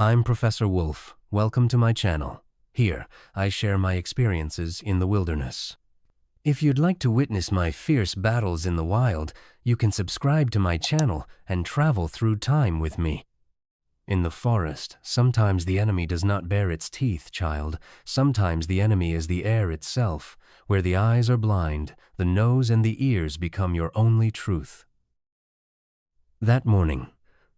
I'm Professor Wolf. Welcome to my channel. Here, I share my experiences in the wilderness. If you'd like to witness my fierce battles in the wild, you can subscribe to my channel and travel through time with me. In the forest, sometimes the enemy does not bare its teeth, child. Sometimes the enemy is the air itself, where the eyes are blind, the nose and the ears become your only truth. That morning,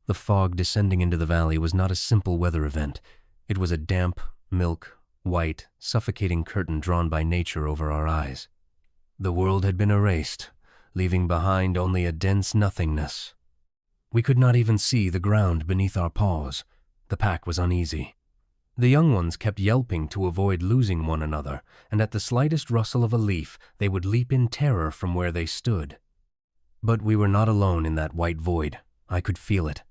the fog descending into the valley was not a simple weather event. It was a damp, milk, white, suffocating curtain drawn by nature over our eyes. The world had been erased, leaving behind only a dense nothingness. We could not even see the ground beneath our paws. The pack was uneasy. The young ones kept yelping to avoid losing one another, and at the slightest rustle of a leaf, they would leap in terror from where they stood. But we were not alone in that white void. I could feel it.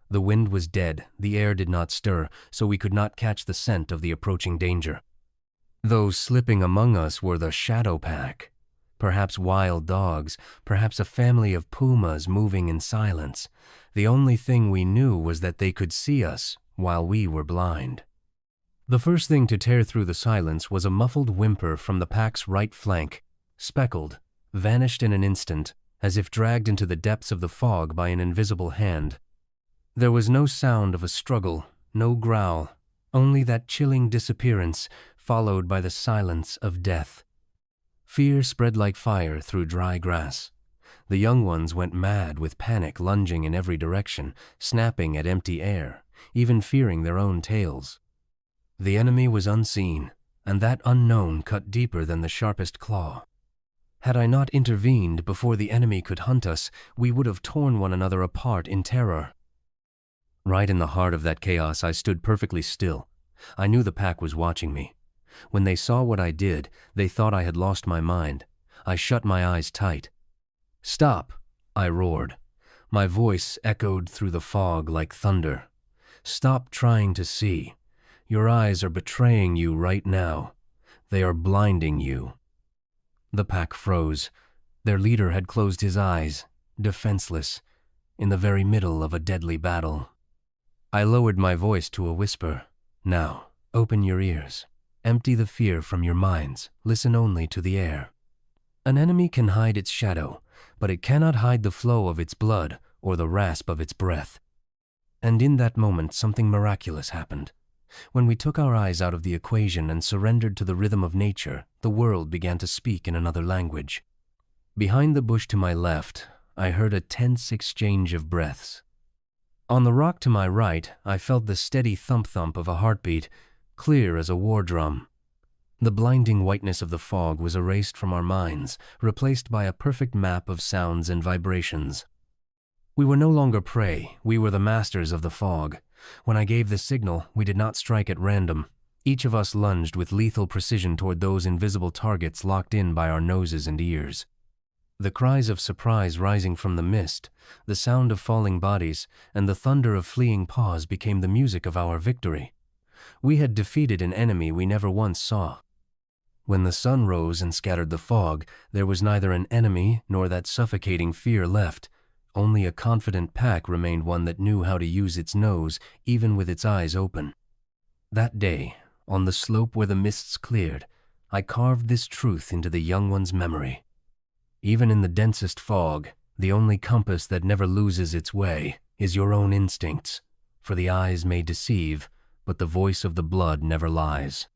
The wind was dead, the air did not stir, so we could not catch the scent of the approaching danger. Those slipping among us were the shadow pack. Perhaps wild dogs, perhaps a family of pumas moving in silence. The only thing we knew was that they could see us while we were blind. The first thing to tear through the silence was a muffled whimper from the pack's right flank, speckled, vanished in an instant, as if dragged into the depths of the fog by an invisible hand. There was no sound of a struggle, no growl, only that chilling disappearance followed by the silence of death. Fear spread like fire through dry grass. The young ones went mad with panic, lunging in every direction, snapping at empty air, even fearing their own tails. The enemy was unseen, and that unknown cut deeper than the sharpest claw. Had I not intervened before the enemy could hunt us, we would have torn one another apart in terror. Right in the heart of that chaos, I stood perfectly still. I knew the pack was watching me. When they saw what I did, they thought I had lost my mind. I shut my eyes tight. "Stop!" I roared. My voice echoed through the fog like thunder. "Stop trying to see. Your eyes are betraying you right now. They are blinding you." The pack froze. Their leader had closed his eyes, defenseless, in the very middle of a deadly battle. I lowered my voice to a whisper. "Now, open your ears. Empty the fear from your minds. Listen only to the air. An enemy can hide its shadow, but it cannot hide the flow of its blood or the rasp of its breath." And in that moment, something miraculous happened. When we took our eyes out of the equation and surrendered to the rhythm of nature, the world began to speak in another language. Behind the bush to my left, I heard a tense exchange of breaths. On the rock to my right, I felt the steady thump-thump of a heartbeat, clear as a war drum. The blinding whiteness of the fog was erased from our minds, replaced by a perfect map of sounds and vibrations. We were no longer prey, we were the masters of the fog. When I gave the signal, we did not strike at random. Each of us lunged with lethal precision toward those invisible targets locked in by our noses and ears. The cries of surprise rising from the mist, the sound of falling bodies, and the thunder of fleeing paws became the music of our victory. We had defeated an enemy we never once saw. When the sun rose and scattered the fog, there was neither an enemy nor that suffocating fear left. Only a confident pack remained, one that knew how to use its nose, even with its eyes open. That day, on the slope where the mists cleared, I carved this truth into the young one's memory. Even in the densest fog, the only compass that never loses its way is your own instincts, for the eyes may deceive, but the voice of the blood never lies.